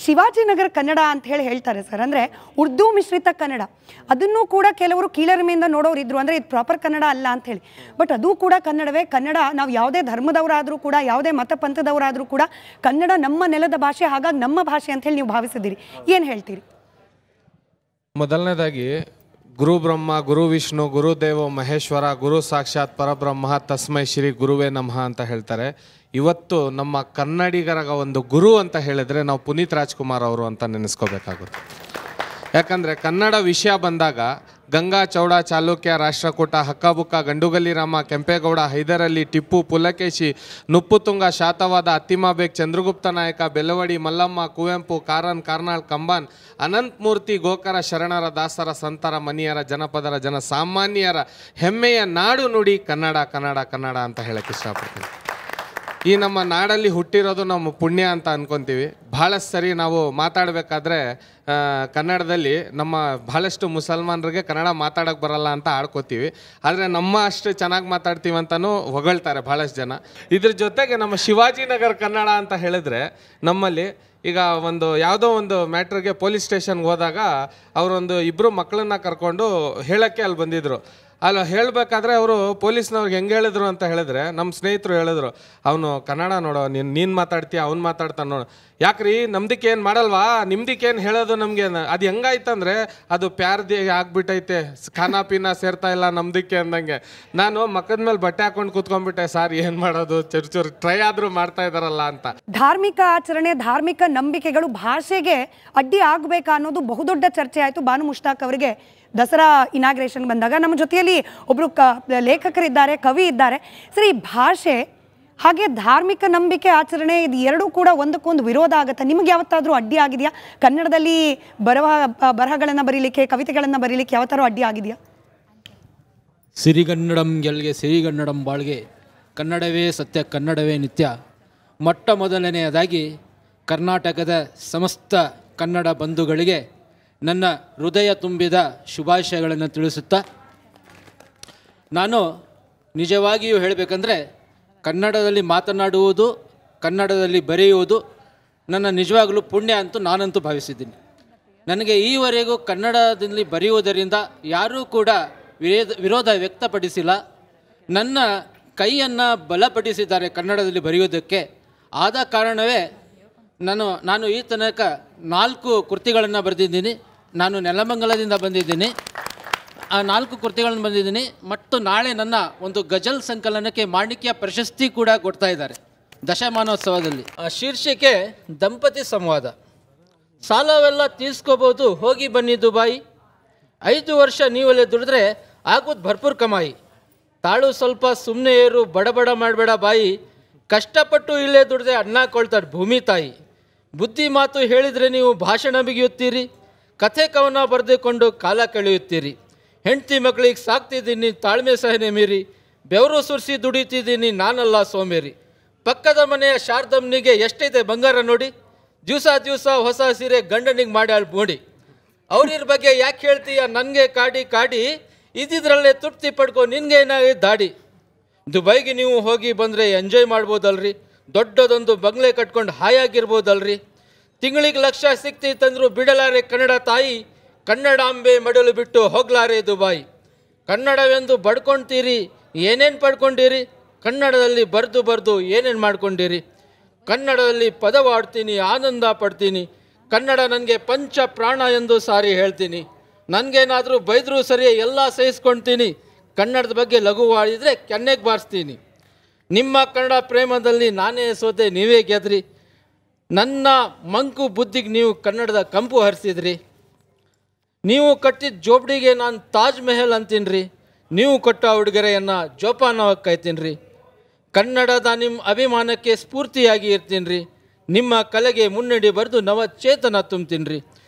ಶಿವಾಜಿನಗರ ಕನ್ನಡ ಅಂತ ಹೇಳ್ತಾರೆ ಸರ್. ಅಂದರೆ ಉರ್ದು ಮಿಶ್ರಿತ ಕನ್ನಡ, ಅದನ್ನು ಕೂಡ ಕೆಲವರು ಕೀಳರಿಮೆಯಿಂದ ನೋಡೋರು ಇದ್ರು. ಅಂದರೆ ಇದು ಪ್ರಾಪರ್ ಕನ್ನಡ ಅಲ್ಲ ಅಂತ ಹೇಳಿ. ಬಟ್ ಅದು ಕೂಡ ಕನ್ನಡವೇ. ಕನ್ನಡ ನಾವು ಯಾವುದೇ ಧರ್ಮದವರಾದರೂ ಕೂಡ, ಯಾವುದೇ ಮತ ಪಂಥದವರಾದರೂ ಕೂಡ ಕನ್ನಡ ನಮ್ಮ ನೆಲದ ಭಾಷೆ, ಹಾಗಾಗಿ ನಮ್ಮ ಭಾಷೆ ಅಂತ ಹೇಳಿ ನೀವು ಭಾವಿಸಿದ್ದೀರಿ. ಏನು ಹೇಳ್ತೀರಿ? ಮೊದಲನೇದಾಗಿ ಗುರು ಬ್ರಹ್ಮ ಗುರು ವಿಷ್ಣು ಗುರುದೇವೋ ಮಹೇಶ್ವರ ಗುರು ಸಾಕ್ಷಾತ್ ಪರಬ್ರಹ್ಮ ತಸ್ಮೈ ಶ್ರೀ ಗುರುವೇ ನಮಃ ಅಂತ ಹೇಳ್ತಾರೆ. ಇವತ್ತು ನಮ್ಮ ಕನ್ನಡಿಗರ ಒಂದು ಗುರು ಅಂತ ಹೇಳಿದರೆ ನಾವು ಪುನೀತ್ ರಾಜ್ಕುಮಾರ್ ಅವರು ಅಂತ ನೆನೆಸ್ಕೋಬೇಕಾಗುತ್ತೆ. ಯಾಕಂದರೆ ಕನ್ನಡ ವಿಷಯ ಬಂದಾಗ ಗಂಗಾ, ಚೌಡ, ಚಾಲುಕ್ಯ, ರಾಷ್ಟ್ರಕೂಟ, ಹಕ್ಕಬುಕ್ಕ, ಗಂಡುಗಲಿ ರಾಮ, ಕೆಂಪೇಗೌಡ, ಹೈದರಲಿ, ಟಿಪ್ಪು, ಪುಲಕೇಶಿ, ನುಪ್ಪುತುಂಗ, ಶಾತವಾದ, ಅತ್ತಿಮಾಬೇಗ್, ಚಂದ್ರಗುಪ್ತ ನಾಯಕ, ಬೆಲವಡಿ, ಮಲ್ಲಮ್ಮ, ಕುವೆಂಪು, ಕಾರನ್, ಕಾರ್ನಾಳ್, ಕಂಬಾನ್, ಅನಂತಮೂರ್ತಿ, ಗೋಕರ, ಶರಣರ, ದಾಸರ, ಸಂತರ, ಮನಿಯರ, ಜನಪದರ, ಜನಸಾಮಾನ್ಯರ ಹೆಮ್ಮೆಯ ನಾಡು ನುಡಿ ಕನ್ನಡ ಕನ್ನಡ ಕನ್ನಡ ಅಂತ ಹೇಳಕ್ಕೆ ಇಷ್ಟಪಡ್ತೀನಿ. ಈ ನಮ್ಮ ನಾಡಲ್ಲಿ ಹುಟ್ಟಿರೋದು ನಮ್ಮ ಪುಣ್ಯ ಅಂತ ಅನ್ಕೊತೀವಿ. ಭಾಳಷ್ಟು ಸರಿ ನಾವು ಮಾತಾಡಬೇಕಾದ್ರೆ ಕನ್ನಡದಲ್ಲಿ ನಮ್ಮ ಭಾಳಷ್ಟು ಮುಸಲ್ಮಾನರಿಗೆ ಕನ್ನಡ ಮಾತಾಡೋಕ್ಕೆ ಬರಲ್ಲ ಅಂತ ಆಡ್ಕೋತೀವಿ. ಆದರೆ ನಮ್ಮ ಅಷ್ಟು ಚೆನ್ನಾಗಿ ಮಾತಾಡ್ತೀವಿ ಅಂತಲೂ ಹೊಗಳ್ತಾರೆ ಭಾಳಷ್ಟು ಜನ. ಇದ್ರ ಜೊತೆಗೆ ನಮ್ಮ ಶಿವಾಜಿನಗರ ಕನ್ನಡ ಅಂತ ಹೇಳಿದ್ರೆ ನಮ್ಮಲ್ಲಿ ಈಗ ಒಂದು ಯಾವುದೋ ಒಂದು ಮ್ಯಾಟ್ರಿಗೆ ಪೊಲೀಸ್ ಸ್ಟೇಷನ್ಗೆ ಹೋದಾಗ ಅವರೊಂದು ಇಬ್ಬರು ಮಕ್ಕಳನ್ನ ಕರ್ಕೊಂಡು ಹೇಳೋಕ್ಕೆ ಅಲ್ಲಿ ಬಂದಿದ್ದರು. ಅಲ್ಲಿ ಹೇಳಬೇಕಾದ್ರೆ ಅವರು ಪೊಲೀಸ್ನವ್ರಿಗೆ ಹೆಂಗೆ ಹೇಳಿದ್ರು ಅಂತ ಹೇಳಿದ್ರೆ, ನಮ್ಮ ಸ್ನೇಹಿತರು ಹೇಳಿದ್ರು, ಅವನು ಕನ್ನಡ ನೋಡೋ, ನೀನು ಮಾತಾಡ್ತೀಯ, ಅವ್ನು ಮಾತಾಡ್ತಾನೆ ನೋಡು. ಯಾಕ್ರಿ ನಮ್ದಕ್ಕೆ ಏನು ಮಾಡಲ್ವಾ, ನಿಮ್ದಕ್ಕೇನು ಹೇಳೋದು ನಮಗೆ? ಅದು ಹೆಂಗಾಯ್ತಂದರೆ ಅದು ಪ್ಯಾರ್ದಿ ಆಗ್ಬಿಟ್ಟೈತೆ, ಖಾನಾ ಪೀನಾ ಸೇರ್ತಾ ಇಲ್ಲ ನಮ್ದಕ್ಕೆ ಅಂದಂಗೆ. ನಾನು ಮಕ್ಕದ ಮೇಲೆ ಬಟ್ಟೆ ಹಾಕೊಂಡು ಕೂತ್ಕೊಂಡ್ಬಿಟ್ಟೆ, ಸಾರ್ ಏನು ಮಾಡೋದು, ಚೂರು ಟ್ರೈ ಆದರೂ ಮಾಡ್ತಾ ಇದ್ದಾರಲ್ಲ ಅಂತ. ಧಾರ್ಮಿಕ ಆಚರಣೆ, ಧಾರ್ಮಿಕ ನಂಬಿಕೆಗಳು ಭಾಷೆಗೆ ಅಡ್ಡಿ ಆಗಬೇಕಾ ಅನ್ನೋದು ಬಹುದೊಡ್ಡ ಚರ್ಚೆ ಆಯಿತು. ಬಾನು ಮುಷ್ತಾಕ್ ಅವರಿಗೆ ದಸರಾ ಇನಾಗ್ರೇಷನ್ ಬಂದಾಗ ನಮ್ಮ ಜೊತೆಯಲ್ಲಿ ಒಬ್ಬರು ಲೇಖಕರಿದ್ದಾರೆ, ಕವಿ ಇದ್ದಾರೆ. ಸರಿ, ಭಾಷೆ ಹಾಗೆ ಧಾರ್ಮಿಕ ನಂಬಿಕೆ ಆಚರಣೆ ಇದು ಎರಡೂ ಕೂಡ ಒಂದಕ್ಕೊಂದು ವಿರೋಧ ಆಗುತ್ತೆ. ನಿಮಗೆ ಯಾವತ್ತಾದರೂ ಅಡ್ಡಿ ಆಗಿದೆಯಾ? ಕನ್ನಡದಲ್ಲಿ ಬರಹಗಳನ್ನು ಬರೀಲಿಕ್ಕೆ, ಕವಿತೆಗಳನ್ನು ಬರೀಲಿಕ್ಕೆ ಯಾವತ್ತಾರು ಅಡ್ಡಿ ಆಗಿದೆಯಾ? ಸಿರಿಗನ್ನಡಂ ಗೆಲ್ಗೆ ಸಿರಿಗನ್ನಡಂ ಬಾಳ್ಗೆ, ಕನ್ನಡವೇ ಸತ್ಯ ಕನ್ನಡವೇ ನಿತ್ಯ. ಮೊಟ್ಟ ಮೊದಲನೆಯದಾಗಿ ಕರ್ನಾಟಕದ ಸಮಸ್ತ ಕನ್ನಡ ಬಂಧುಗಳಿಗೆ ನನ್ನ ಹೃದಯ ತುಂಬಿದ ಶುಭಾಶಯಗಳನ್ನು ತಿಳಿಸುತ್ತಾ, ನಾನು ನಿಜವಾಗಿಯೂ ಹೇಳಬೇಕಂದ್ರೆ ಕನ್ನಡದಲ್ಲಿ ಮಾತನಾಡುವುದು, ಕನ್ನಡದಲ್ಲಿ ಬರೆಯುವುದು ನನ್ನ ನಿಜವಾಗಲೂ ಪುಣ್ಯ ಅಂತೂ ನಾನಂತೂ ಭಾವಿಸಿದ್ದೀನಿ. ನನಗೆ ಈವರೆಗೂ ಕನ್ನಡದಲ್ಲಿ ಬರೆಯುವುದರಿಂದ ಯಾರೂ ಕೂಡ ವಿರೋಧ ವ್ಯಕ್ತಪಡಿಸಿಲ್ಲ. ನನ್ನ ಕೈಯನ್ನು ಬಲಪಡಿಸಿದ್ದಾರೆ ಕನ್ನಡದಲ್ಲಿ ಬರೆಯುವುದಕ್ಕೆ. ಆದ ಕಾರಣವೇ ನಾನು ಈ ತನಕ 4 ಕೃತಿಗಳನ್ನು ಬರೆದಿದ್ದೀನಿ. ನಾನು ನೆಲಮಂಗಲದಿಂದ ಬಂದಿದ್ದೀನಿ. ಆ 4 ಕೃತಿಗಳನ್ನು ಬಂದಿದ್ದೀನಿ. ಮತ್ತು ನಾಳೆ ನನ್ನ ಒಂದು ಗಜಲ್ ಸಂಕಲನಕ್ಕೆ ಮಾಣಿಕ್ಯ ಪ್ರಶಸ್ತಿ ಕೂಡ ಕೊಡ್ತಾ ಇದ್ದಾರೆ ದಶಮಾನೋತ್ಸವದಲ್ಲಿ. ಆ ಶೀರ್ಷಿಕೆ ದಂಪತಿ ಸಂವಾದ. ಸಾಲವೆಲ್ಲ ತೀರ್ಸ್ಕೋಬೋದು, ಹೋಗಿ ಬನ್ನಿ ದುಬಾಯಿ. 5 ವರ್ಷ ನೀವಲ್ಲೇ ದುಡಿದ್ರೆ ಆಗೋದು ಭರ್ಪೂರ್ ಕಮಾಯಿ. ತಾಳು ಸ್ವಲ್ಪ ಸುಮ್ಮನೆ ಏರು, ಬಡಬಡ ಮಾಡಬೇಡ ಬಾಯಿ. ಕಷ್ಟಪಟ್ಟು ಇಲ್ಲೇ ದುಡಿದ್ರೆ ಅನ್ನ ಕೊಳ್ತಾರೆ ಭೂಮಿ ತಾಯಿ. ಬುದ್ಧಿ ಮಾತು ಹೇಳಿದರೆ ನೀವು ಭಾಷಣ ಬಿಗಿಯುತ್ತೀರಿ, ಕಥೆ ಕವನ ಬರೆದುಕೊಂಡು ಕಾಲ ಕಳೆಯುತ್ತೀರಿ. ಹೆಂಡತಿ ಮಕ್ಕಳಿಗೆ ಸಾಕ್ತಿದ್ದೀನಿ ತಾಳ್ಮೆ ಸಹನೆ ಮೀರಿ, ಬೆವರು ಸುರಿಸಿ ದುಡಿತಿದ್ದೀನಿ ನಾನಲ್ಲ ಸೋಮೇರಿ. ಪಕ್ಕದ ಮನೆಯ ಶಾರದಮ್ಮನಿಗೆ ಎಷ್ಟೈತೆ ಬಂಗಾರ ನೋಡಿ, ದಿವಸ ದಿವಸ ಹೊಸ ಸೀರೆ ಗಂಡನಿಗೆ ಮಾಡಿ ಅಲ್ಲಿ ನೋಡಿ. ಅವ್ರ ಬಗ್ಗೆ ಯಾಕೆ ಹೇಳ್ತೀಯ ನನಗೆ ಕಾಡಿ ಕಾಡಿ, ಇದ್ದಿದ್ರಲ್ಲೇ ತೃಪ್ತಿ ಪಡ್ಕೊ ನಿನಗೆ ಏನಾಗಿ ದಾಡಿ. ದುಬೈಗೆ ನೀವು ಹೋಗಿ ಬಂದರೆ ಎಂಜಾಯ್ ಮಾಡ್ಬೋದಲ್ರಿ, ದೊಡ್ಡದೊಂದು ಬಂಗ್ಲೆ ಕಟ್ಕೊಂಡು ಹಾಯಾಗಿರ್ಬೋದಲ್ರಿ. ತಿಂಗಳಿಗೆ ಲಕ್ಷ ಸಿಕ್ತಿತ್ತಂದ್ರು ಬಿಡಲಾರೆ ಕನ್ನಡ ತಾಯಿ, ಕನ್ನಡಾಂಬೆ ಮಡಲು ಬಿಟ್ಟು ಹೋಗ್ಲಾರೆ ದುಬಾಯಿ. ಕನ್ನಡವೆಂದು ಬಡ್ಕೊಳ್ತೀರಿ, ಏನೇನು ಪಡ್ಕೊಂಡಿರಿ, ಕನ್ನಡದಲ್ಲಿ ಬರೆದು ಏನೇನು ಮಾಡ್ಕೊಂಡಿರಿ. ಕನ್ನಡದಲ್ಲಿ ಪದವಾಡ್ತೀನಿ, ಆನಂದ ಪಡ್ತೀನಿ, ಕನ್ನಡ ನನಗೆ ಪಂಚ ಪ್ರಾಣ ಎಂದು ಸಾರಿ ಹೇಳ್ತೀನಿ. ನನಗೇನಾದರೂ ಬೈದರೂ ಸರಿ ಎಲ್ಲ ಸಹಿಸ್ಕೊಳ್ತೀನಿ, ಕನ್ನಡದ ಬಗ್ಗೆ ಲಘುವಾಡಿದರೆ ಕೆನ್ನೆಗೆ ಬಾರಿಸ್ತೀನಿ. ನಿಮ್ಮ ಕನ್ನಡ ಪ್ರೇಮದಲ್ಲಿ ನಾನೇ ಸೋತೆ ನೀವೇ ಗೆದ್ರಿ, ನನ್ನ ಮಂಕು ಬುದ್ಧಿಗೆ ನೀವು ಕನ್ನಡದ ಕಂಪು ಹರಿಸಿದ್ರಿ. ನೀವು ಕಟ್ಟಿದ ಜೋಬಡಿಗೆ ನಾನು ತಾಜ್ ಮೆಹಲ್ ಅಂತೀನಿ ರೀ, ನೀವು ಕೊಟ್ಟ ಉಡುಗೊರೆಯನ್ನು ಜೋಪಾನವಾಗಿ ಕಾಯ್ತೀನಿ ರೀ. ಕನ್ನಡದ ನಿಮ್ಮ ಅಭಿಮಾನಕ್ಕೆ ಸ್ಫೂರ್ತಿಯಾಗಿ ಇರ್ತೀನಿ ರೀ, ನಿಮ್ಮ ಕಲೆಗೆ ಮುನ್ನಡಿ ಬರೆದು ನವಚೇತನ ತುಂಬ್ತೀನಿ ರೀ.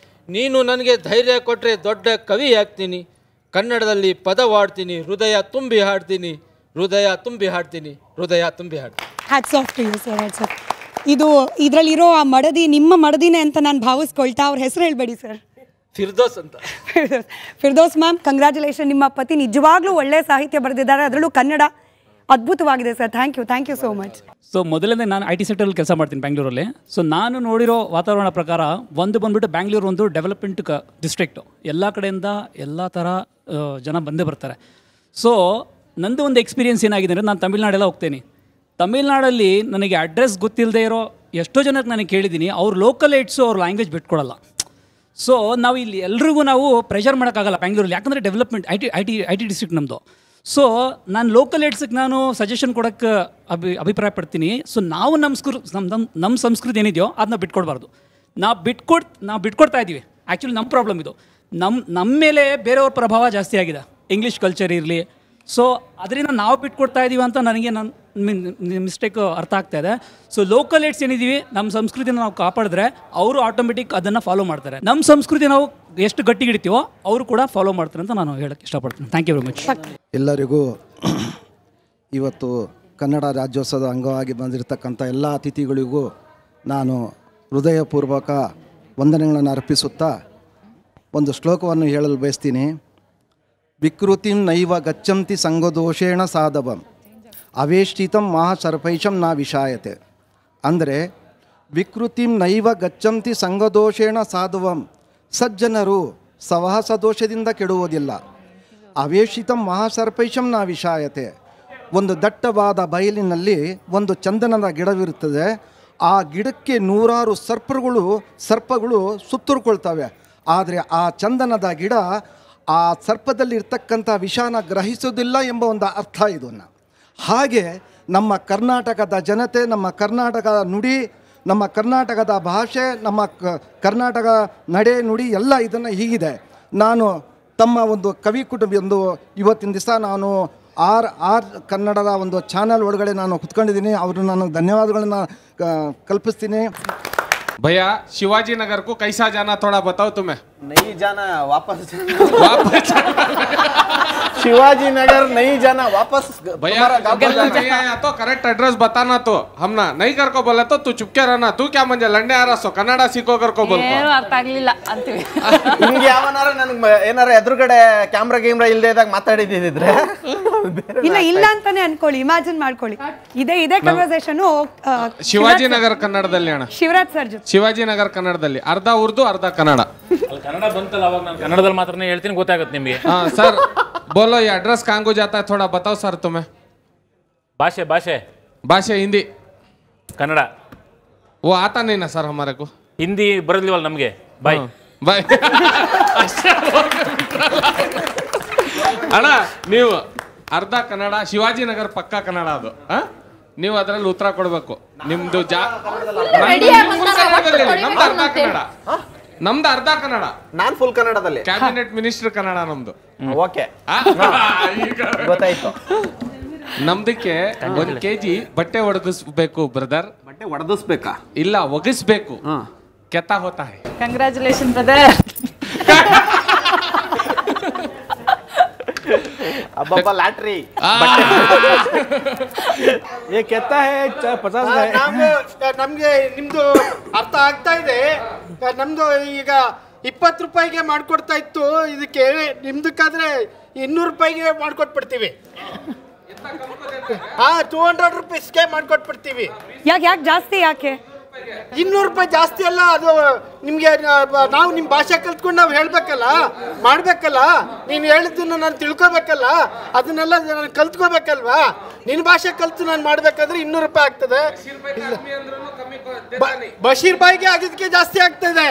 ನೀನು ನನಗೆ ಧೈರ್ಯ ಕೊಟ್ಟರೆ ದೊಡ್ಡ ಕವಿ ಆಗ್ತೀನಿ, ಕನ್ನಡದಲ್ಲಿ ಪದವಾಡ್ತೀನಿ, ಹೃದಯ ತುಂಬಿ ಹಾಡ್ತೀನಿ, ಹೃದಯ ತುಂಬಿ ಹಾಡ್ತೀನಿ, ಹೃದಯ ತುಂಬಿ ಹಾಡ್ತೀನಿ. Hats off to you sir, hats off. ಇದು ಇದರಲ್ಲಿರೋ ಆ ಮಡದಿ ನಿಮ್ಮ ಮಡದಿನೇ ಅಂತ ನಾನು ಭಾವಿಸ್ಕೊಳ್ತಾ, ಅವ್ರ ಹೆಸರು ಹೇಳ್ಬೇಡಿ ಸರ್. ಫಿರ್ದೋಸ್ ಅಂತ. Firdous ma'am, congratulation. ನಿಮ್ಮ ಪತಿ ನಿಜವಾಗ್ಲೂ ಒಳ್ಳೆಯ ಸಾಹಿತ್ಯ ಬರೆದಿದ್ದಾರೆ, ಅದರಲ್ಲೂ ಕನ್ನಡ. ಅದ್ಭುತವಾಗಿದೆ sir. Thank you so much. So ಮೊದಲನೇ ನಾನು IT ಸೆಕ್ಟರಲ್ಲಿ ಕೆಲಸ ಮಾಡ್ತೀನಿ ಬ್ಯಾಂಗ್ಳೂರಲ್ಲಿ. ಸೊ ನಾನು ನೋಡಿರೋ ವಾತಾವರಣ ಪ್ರಕಾರ ಬಂದುಬಿಟ್ಟು ಬ್ಯಾಂಗ್ಳೂರು ಒಂದು ಡೆವಲಪ್ಮೆಂಟ್ ಡಿಸ್ಟ್ರಿಕ್ಟು. ಎಲ್ಲ ಕಡೆಯಿಂದ ಎಲ್ಲ ಥರ ಜನ ಬಂದೇ ಬರ್ತಾರೆ. ಸೊ ನಂದು ಒಂದು ಎಕ್ಸ್ಪೀರಿಯನ್ಸ್ ಏನಾಗಿದೆ ಅಂದರೆ, ನಾನು ತಮಿಳ್ನಾಡೆಲ್ಲ ಹೋಗ್ತೇನೆ. ತಮಿಳ್ನಾಡಲ್ಲಿ ನನಗೆ ಅಡ್ರೆಸ್ ಗೊತ್ತಿಲ್ಲದೆ ಇರೋ ಎಷ್ಟೋ ಜನಕ್ಕೆ ನನಗೆ ಕೇಳಿದ್ದೀನಿ, ಅವ್ರು ಲೋಕಲ್ ಏಡ್ಸು ಅವ್ರ ಲ್ಯಾಂಗ್ವೇಜ್ ಬಿಟ್ಕೊಡಲ್ಲ. ಸೊ ನಾವು ಇಲ್ಲಿ ಎಲ್ರಿಗೂ ನಾವು ಪ್ರೆಷರ್ ಮಾಡೋಕ್ಕಾಗಲ್ಲ ಬ್ಯಾಂಗ್ಳೂರಲ್ಲಿ, ಯಾಕಂದರೆ ಡೆವಲಪ್ಮೆಂಟ್ ಐ ಟಿ ಡಿಸ್ಟ್ರಿಕ್ಟ್ ನಮ್ಮದು. ಸೊ ನಾನು ಲೋಕಲ್ ಏಡ್ಸಿಗೆ ನಾನು ಸಜೆಷನ್ ಕೊಡೋಕ್ಕೆ ಅಭಿಪ್ರಾಯ ಪಡ್ತೀನಿ. ಸೊ ನಾವು ನಮ್ಮ ಸಂಸ್ಕೃತಿ ಏನಿದೆಯೋ ಅದನ್ನ ಬಿಟ್ಕೊಡ್ಬಾರ್ದು. ನಾವು ಬಿಟ್ಕೊಡ್ತಾ ಇದ್ದೀವಿ. ಆ್ಯಕ್ಚುಲಿ ನಮ್ಮ ಪ್ರಾಬ್ಲಮ್ ಇದು. ನಮ್ಮ ಮೇಲೆ ಬೇರೆಯವ್ರ ಪ್ರಭಾವ ಜಾಸ್ತಿ ಆಗಿದೆ, ಇಂಗ್ಲೀಷ್ ಕಲ್ಚರ್ ಇರಲಿ. ಸೊ ಅದರಿಂದ ನಾವು ಬಿಟ್ಕೊಡ್ತಾ ಇದ್ದೀವಿ ಅಂತ ನನಗೆ ಮಿಸ್ಟೇಕ್ ಅರ್ಥ ಆಗ್ತಾ ಇದೆ. ಸೊ ಲೋಕಲ್ ಏಡ್ಸ್ ಏನಿದ್ದೀವಿ, ನಮ್ಮ ಸಂಸ್ಕೃತಿನ ನಾವು ಕಾಪಾಡಿದ್ರೆ ಅವರು ಆಟೋಮೆಟಿಕ್ ಅದನ್ನು ಫಾಲೋ ಮಾಡ್ತಾರೆ. ನಮ್ಮ ಸಂಸ್ಕೃತಿ ನಾವು ಎಷ್ಟು ಗಟ್ಟಿಗಿಡ್ತೀವೋ ಅವರು ಕೂಡ ಫಾಲೋ ಮಾಡ್ತಾರೆ ಅಂತ ನಾನು ಹೇಳೋಕ್ಕೆ ಇಷ್ಟಪಡ್ತೀನಿ. Thank you very much. ಎಲ್ಲರಿಗೂ ಇವತ್ತು ಕನ್ನಡ ರಾಜ್ಯೋತ್ಸವದ ಅಂಗವಾಗಿ ಬಂದಿರತಕ್ಕಂಥ ಎಲ್ಲ ಅತಿಥಿಗಳಿಗೂ ನಾನು ಹೃದಯಪೂರ್ವಕ ವಂದನೆಗಳನ್ನು ಅರ್ಪಿಸುತ್ತಾ ಒಂದು ಶ್ಲೋಕವನ್ನು ಹೇಳಲು ಬಯಸ್ತೀನಿ. ವಿಕೃತಿಂ ನೈವ ಗಚ್ಚಂತಿ ಸಂಗದೋಷೇಣ ಸಾಧವಂ ಅವೇಷ್ಟಿತಂ ಮಹಾಸರ್ಪೈಷಂ ನಾ ವಿಷಾಯತೆ. ಅಂದರೆ ವಿಕೃತಿಂ ನೈವ ಗಚ್ಚಂತಿ ಸಂಗದೋಷೇಣ ಸಾಧವಂ, ಸಜ್ಜನರು ಸಹವಾಸ ದೋಷದಿಂದ ಕೆಡುವುದಿಲ್ಲ. ಅವೇಷಿತಂ ಮಹಾಸರ್ಪೈಷಂ ನಾ ವಿಷಾಯತೆ. ಒಂದು ದಟ್ಟವಾದ ಬಯಲಿನಲ್ಲಿ ಒಂದು ಚಂದನದ ಗಿಡವಿರುತ್ತದೆ. ಆ ಗಿಡಕ್ಕೆ ನೂರಾರು ಸರ್ಪಗಳು ಸುತ್ತುರ್ಕೊಳ್ತವೆ. ಆದರೆ ಆ ಚಂದನದ ಗಿಡ ಆ ಸರ್ಪದಲ್ಲಿ ಇರ್ತಕ್ಕಂಥ ವಿಷಾನ ಗ್ರಹಿಸೋದಿಲ್ಲ ಎಂಬ ಒಂದು ಅರ್ಥ ಇದನ್ನು. ಹಾಗೆ ನಮ್ಮ ಕರ್ನಾಟಕದ ಜನತೆ, ನಮ್ಮ ಕರ್ನಾಟಕದ ನುಡಿ, ನಮ್ಮ ಕರ್ನಾಟಕದ ಭಾಷೆ, ನಮ್ಮ ಕರ್ನಾಟಕ ನಡೆ ನುಡಿ ಎಲ್ಲ ಇದನ್ನು ಹೀಗಿದೆ. ನಾನು ತಮ್ಮ ಒಂದು ಕವಿ ಕುಟುಂಬ ಒಂದು ಇವತ್ತಿನ ದಿವಸ ನಾನು ಆರ್ ಕನ್ನಡದ ಒಂದು ಚಾನಲ್ ಒಳಗಡೆ ನಾನು ಕುತ್ಕೊಂಡಿದ್ದೀನಿ. ಅವರು ನಾನು ಧನ್ಯವಾದಗಳನ್ನು ಕಲ್ಪಿಸ್ತೀನಿ. भैया शिवाजी नगर को कैसा जाना थोड़ा बताओ तुम्हें. नहीं जाना, वापस शिवाजी नगर नहीं जाना, वापस. भैया नहीं आया तो करेक्ट एड्रेस बताना. तो हम ना नहीं कर को बोले तो तू चुपके रहना. तू क्या मंजे लंडे आ रहा सो कन्नಡ सीखो कर को बोल ಏನು ಅರ್ಥ ಆಗ್ಲಿಲ್ಲ ಅಂತೀವಿ. ನಿಮ್ಗೆ ಯಾವನಾರ ನನಗೆ ಏನಾರ ಎದುರುಗಡೆ ಕ್ಯಾಮ್ರಾ ಇಲ್ಲದೆ ಇದ್ದಾಗ ಮಾತಾಡಿದ್ದಿದ್ರೆ ಇಲ್ಲ ಅಂತಾನೆ ಅನ್ಕೊಳ್ಳಿ, ಇಮ್ಯಾಜಿನ್ ಮಾಡ್ಕೊಳ್ಳಿ. ಇದೇ ಕನ್ವರ್ಸೇಷನ್ ಶಿವಾಜಿ ನಗರ ಕನ್ನಡದಲ್ಲಿ ಅಣ್ಣ, ಶಿವರಾಜ್ ಸರ್ ಜೊತೆ. ಶಿವಾಜಿ ನಗರ ಕನ್ನಡದಲ್ಲಿ ಅರ್ಧ ಉರ್ದು ಅರ್ಧ ಕನ್ನಡ. ಕನ್ನಡ ಬಂತಲ್ಲ ಅವಾಗ ನಾನು ಕನ್ನಡದಲ್ಲಿ ಮಾತ್ರನೇ ಹೇಳ್ತೀನಿ, ಗೊತ್ತಾಗುತ್ತೆ ನಿಮಗೆ. हाँ सर बोलो ये एड्रेस कहाँ को जाता है थोड़ा बताओ सर तुम्हें. भाषे हिंदी ಕನ್ನಡ वो आता नहीं ना सर हमारे को. ಹಿಂದಿ ಬರಲಿವಲ್ಲ ನಮಗೆ. ಬಾಯ್ ಬಾಯ್ ಅಣ್ಣ ನೀವು ಅರ್ಧ ಕನ್ನಡ, ಶಿವಾಜಿನಗರ ಪಕ್ಕ ಕನ್ನಡ ಅದು. ನೀವು ಅದರಲ್ಲಿ ಉತ್ತರ ಕೊಡಬೇಕು. ನಿಮ್ದು ನಮ್ದು ಅರ್ಧ ಕನ್ನಡ, ನಾನು ಫುಲ್ ಕನ್ನಡದಲ್ಲಿ. ಕ್ಯಾಬಿನೆಟ್ ಮಿನಿಸ್ಟರ್ ಕನ್ನಡ ನಮ್ದು. ಓಕೆ, ಗೊತ್ತಾಯ್ತು. ನಮ್ದಕ್ಕೆ 1 kg ಬಟ್ಟೆ ಒಣಗಿಸ್ಬೇಕು ಬ್ರದರ್. ಬಟ್ಟೆ ಒಡೆದಿಸ್ಬೇಕಾ? ಇಲ್ಲ, ಒಗಿಸ್ಬೇಕು. ಕೆತ್ತಾ ಹೋತಾ ಹೈ. Congratulation brother. ಅಬ್ಬಬ್ಬ ಲಾಟ್ರಿ. ये कहता है 50 ನಮ್ಗೆ ನಿಮ್ದು ಅರ್ಥ ಆಗ್ತಾ ಇದೆ. ನಮ್ದು ಈಗ 20 ರೂಪಾಯಿಗೆ ಮಾಡ್ಕೊಡ್ತಾ ಇತ್ತು, ಇದಕ್ಕೆ ನಿಮ್ದಕ್ಕಾದ್ರೆ 200 ರೂಪಾಯಿಗೆ ಮಾಡ್ಕೊಟ್ಬಿಡ್ತೀವಿ. 200 ರೂಪೀಸ್ಗೆ ಮಾಡ್ಕೊಟ್ಬಿಡ್ತೀವಿ. ಯಾಕೆ ಜಾಸ್ತಿ ಯಾಕೆ? 200 ರೂಪಾಯಿ ಜಾಸ್ತಿ ಅಲ್ಲ, ಅದು ನಿಮ್ಗೆ ನಾವು ನಿಮ್ಮ ಭಾಷೆ ಕಲ್ತ್ಕೊಂಡು ನಾವು ಹೇಳ್ಬೇಕಲ್ಲ, ಮಾಡ್ಬೇಕಲ್ಲ. ನೀನು ಹೇಳಿದ್ದನ್ನು ನಾನು ತಿಳ್ಕೊಬೇಕಲ್ಲ, ಅದನ್ನೆಲ್ಲ ನಾನು ಕಲ್ತ್ಕೋಬೇಕಲ್ವಾ. ನಿನ್ನ ಭಾಷೆ ಕಲ್ತು ನಾನು ಮಾಡ್ಬೇಕಾದ್ರೆ 200 ರೂಪಾಯಿ ಆಗ್ತದೆ. ಬಶೀರ್ ಬಾಯಿಗೆ ಆಗಿದ್ದಕ್ಕೆ ಜಾಸ್ತಿ ಆಗ್ತದೆ.